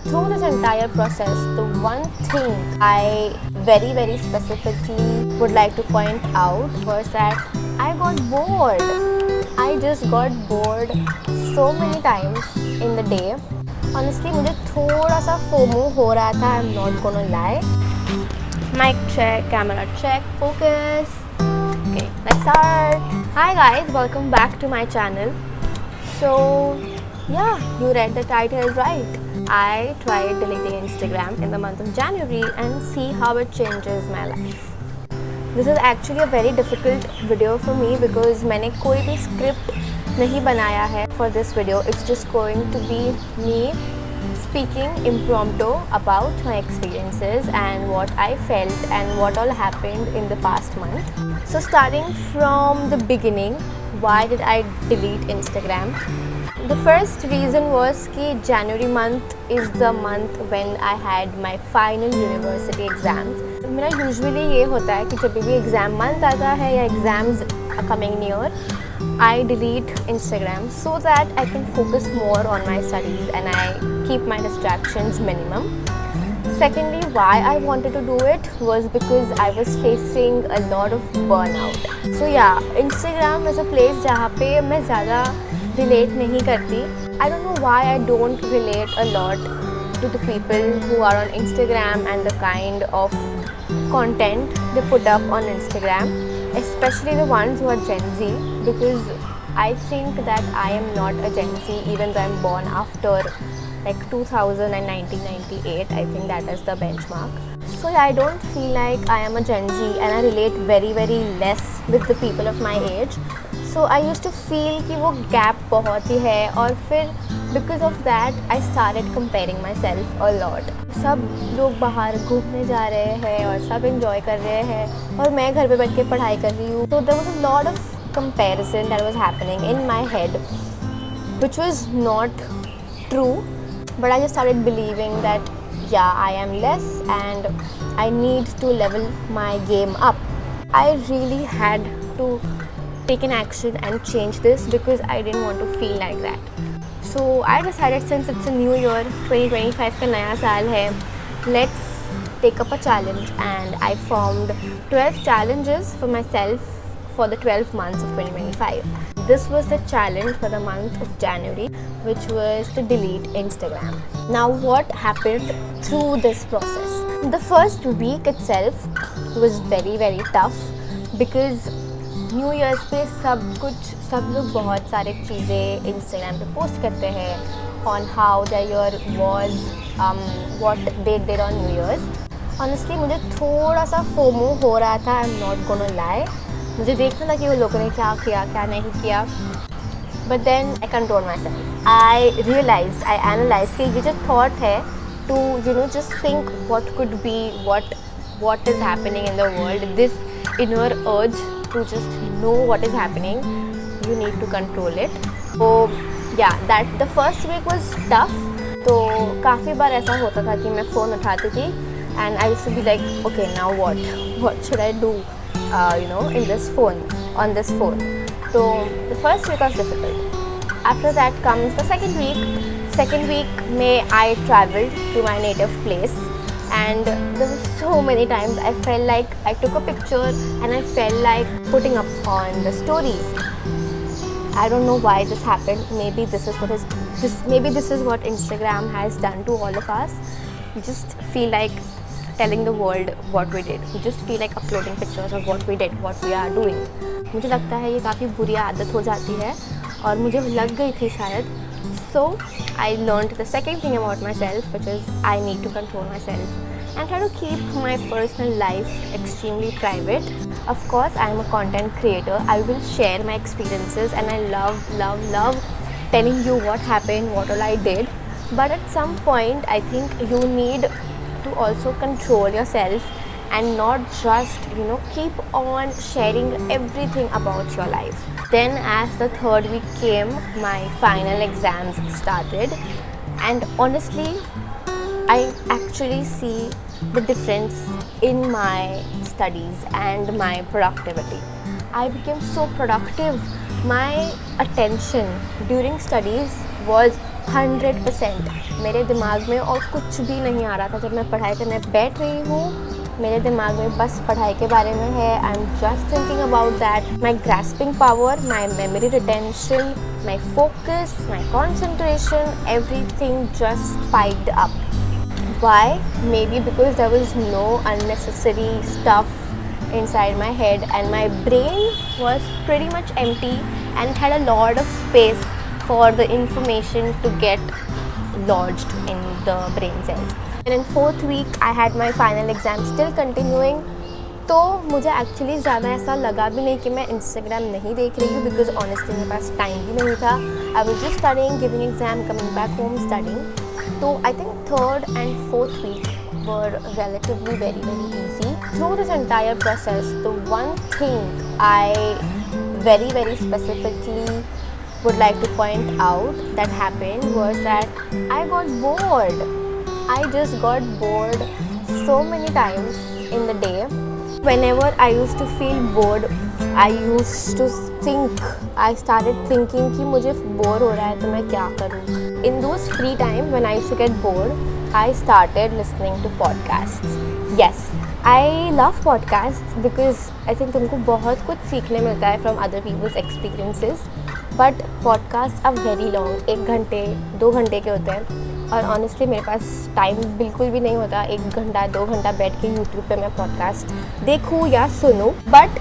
through this entire process, the one thing I very specifically would like to point out was that I got bored. I just got bored so many times in the day. Honestly, मुझे थोड़ा सा FOMO हो रहा था. I'm not gonna lie. Mic check, camera check, focus. Okay, let's start. Hi guys, welcome back to my channel. So yeah, you read the title right. I tried deleting Instagram in the month of January and see how it changes my life. This is actually a very difficult video for me because मैंने कोई भी script नहीं बनाया है for this video. It's just going to be me speaking impromptu about my experiences and what I felt and what all happened in the past month. So starting from the beginning, why did I delete Instagram? The first reason was कि January month is the month when I had my final university exams. मेरा usually ये होता है कि जब भी exam month आता है या exams are coming near, I delete Instagram so that I can focus more on my studies and I keep my distractions minimum. Secondly, why I wanted to do it was because I was facing a lot of burnout. So yeah, Instagram is a place जहाँ पे मैं ज़्यादा relate नहीं करती. I don't know why I don't relate a lot to the people who are on Instagram and the kind of content they put up on Instagram, especially the ones who are Gen Z, because I think that I am not a Gen Z even though I'm born after like 2000 and 1998. I think that is the benchmark. So yeah, I don't feel like I am a Gen Z and I relate very less with the people of my age. So I used to feel कि वो gap बहुत ही है और फिर because of that I started comparing myself a lot. सब लोग बाहर घूमने जा रहे हैं और सब enjoy कर रहे हैं और मैं घर पे बैठ के पढ़ाई कर रही हूँ. So there was a lot of comparison that was happening in my head, which was not true. But I just started believing that yeah, I am less and I need to level my game up. I really had to take an action and change this because I didn't want to feel like that. So I decided, since it's a new year, 2025 का नया साल है, let's take up a challenge, and I formed 12 challenges for myself for the 12 months of 2025. This was the challenge for the month of January, which was to delete Instagram. Now what happened through this process? The first week itself was very tough because new years पे सब लोग बहुत सारे चीज़ें Instagram पे post करते हैं on how the year was, what they did on new years. Honestly मुझे थोड़ा सा फोमो हो रहा था. I am not gonna lie. मुझे देखना था कि वो लोगों ने क्या किया क्या नहीं किया. But then I control my self. I realise, I analyse कि ये जो थॉट है to just think what could be, what is happening in the world, this inner urge to just know what is happening, you need to control it. So yeah, that the first week was tough. तो काफ़ी बार ऐसा होता था कि मैं phone उठाती थी and I used to be like, okay, now what should I do in this phone, on this phone. So the first week was difficult. After that comes the second week में I traveled to my native place. And there were so many times I felt like I took a picture and I felt like putting up on the stories. I don't know why this happened. Maybe this is what Instagram has done to all of us. We just feel like telling the world what we did. We just feel like uploading pictures of what we did, what we are doing. मुझे लगता है ये काफ़ी बुरी आदत हो जाती है और मुझे लग गई थी शायद. So I learned the second thing about myself, which is I need to control myself and try to keep my personal life extremely private. Of course, I am a content creator. I will share my experiences and I love telling you what happened, what all I did. But at some point, I think you need to also control yourself and not just keep on sharing everything about your life. Then as the third week came, my final exams started, and honestly I actually see the difference in my studies and my productivity. I became so productive. My attention during studies was 100%। मेरे दिमाग में और कुछ भी नहीं आ रहा था। जब मैं पढ़ाई करने बैठ रही हूँ, मेरे दिमाग में बस पढ़ाई के बारे में है। I am just thinking about that. My grasping power, my memory retention, my focus, my concentration, everything just spiked up. Why? Maybe because there was no unnecessary stuff inside my head and my brain was pretty much empty and had a lot of space for the information to get lodged in the brain cells. And in 4th week I had my final exam still continuing. तो मुझे actually ज़्यादा ऐसा लगा भी नहीं कि मैं Instagram नहीं देख रही हूँ, बिकॉज ऑनेस्टली मेरे पास टाइम भी नहीं था। I was just studying, giving exam, coming back home, studying. तो I think 3rd and 4th week were relatively very easy. Through this entire process, the one thing I very specifically would like to point out that happened was that I got bored. I just got bored so many times in the day. Whenever I used to feel bored, I used to think, I started thinking कि मुझे bore हो रहा है तो मैं क्या करूँ. In those free time when I used to get bored, I started listening to podcasts. Yes, I love podcasts because I think तुमको बहुत कुछ सीखने मिलता है from other people's experiences. But podcasts are very long, 1 घंटे 2 घंटे के होते हैं. और ऑनेस्टली मेरे पास टाइम बिल्कुल भी नहीं होता 1 घंटा 2 घंटा बैठ के यूट्यूब पे मैं पॉडकास्ट देखूँ या सुनूँ. But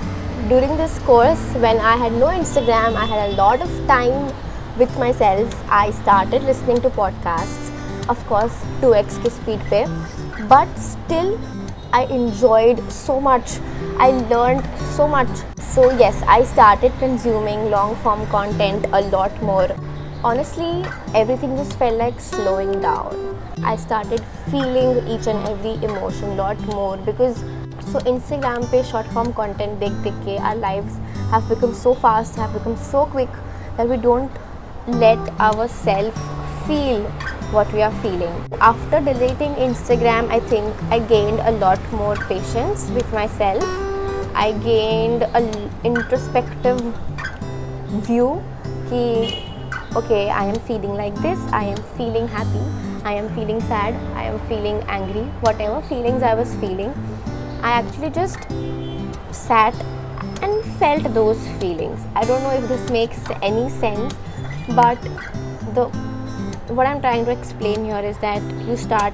during this course when I had no Instagram, I had a lot of time with my self, I started listening to podcast, of course 2x की स्पीड पे. But still I enjoyed so much, I learned so much. So yes, I started consuming long form content a lot more. Honestly, everything just felt like slowing down. I started feeling each and every emotion a lot more because so Instagram पे short form content देख के our lives have become so fast, have become so quick that we don't let ourselves feel what we are feeling. After deleting Instagram, I think I gained a lot more patience with myself. I gained an introspective view कि okay, I am feeling like this, I am feeling happy, I am feeling sad, I am feeling angry, whatever feelings I was feeling, I actually just sat and felt those feelings. I don't know if this makes any sense, but what I'm trying to explain here is that you start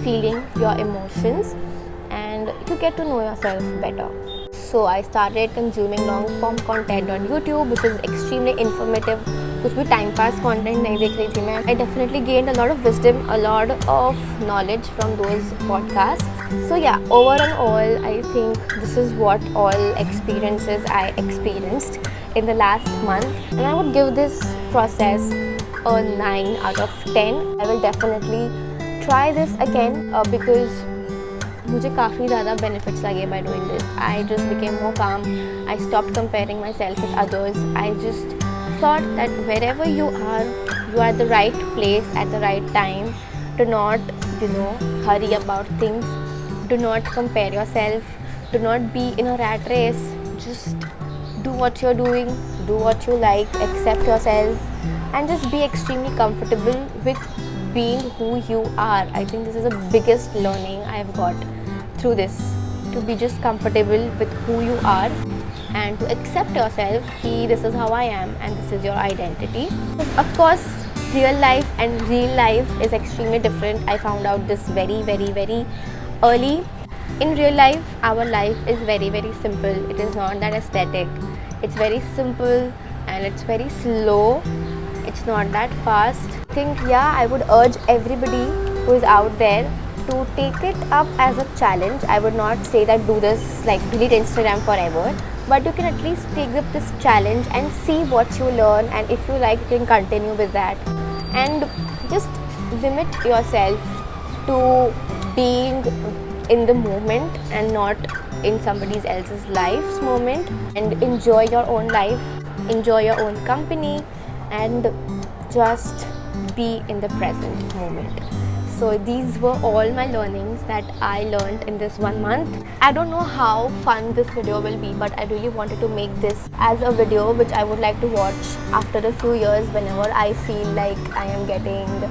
feeling your emotions and you get to know yourself better. So I started consuming long form content on YouTube, which is extremely informative. कुछ भी time pass content नहीं देख रही थी मैं. I definitely gained a lot of wisdom, a lot of knowledge from those podcasts. So yeah, over and all, I think this is what all experiences I experienced in the last month, and I would give this process a 9 out of 10. I will definitely try this again because मुझे काफ़ी ज़्यादा benefits लगे by doing this. I just became more calm. I stopped comparing myself with others. I just thought that wherever you are at the right place at the right time. Do not, hurry about things. Do not compare yourself. Do not be in a rat race. Just do what you're doing. Do what you like. Accept yourself. And just be extremely comfortable with being who you are. I think this is the biggest learning I've got through this. To be just comfortable with who you are and to accept yourself कि this is how I am and this is your identity. Of course, real life and real life is extremely different. I found out this very early. In real life, our life is very simple. It is not that aesthetic. It's very simple and it's very slow. It's not that fast. I think I would urge everybody who is out there to take it up as a challenge. I would not say that do this like delete Instagram forever, but you can at least take up this challenge and see what you learn, and if you like you can continue with that and just limit yourself to being in the moment and not in somebody else's life's moment, and enjoy your own life, enjoy your own company and just be in the present moment. So these were all my learnings that I learned in this 1 month. I don't know how fun this video will be, but I really wanted to make this as a video which I would like to watch after a few years whenever I feel like I am getting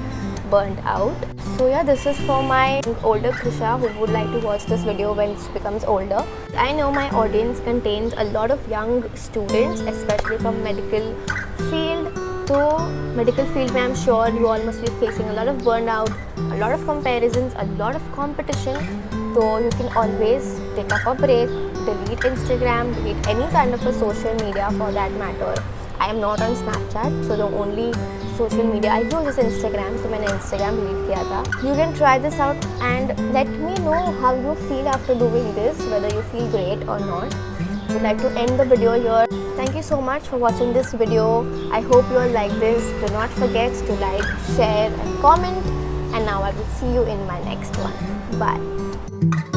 burnt out. So yeah, this is for my older Krisha who would like to watch this video when she becomes older. I know my audience contains a lot of young students, especially from medical field. So medical field mein I'm sure you all must be facing a lot of burnout, a lot of comparisons, a lot of competition. So you can always take up a break, delete Instagram, delete any kind of a social media for that matter. I am not on Snapchat, so the only social media I use is Instagram. So मैंने Instagram delete किया था. You can try this out and let me know how you feel after doing this, whether you feel great or not. I would like to end the video here. Thank you so much for watching this video. I hope you all like this. Do not forget to like, share and comment. And now I will see you in my next one. Bye.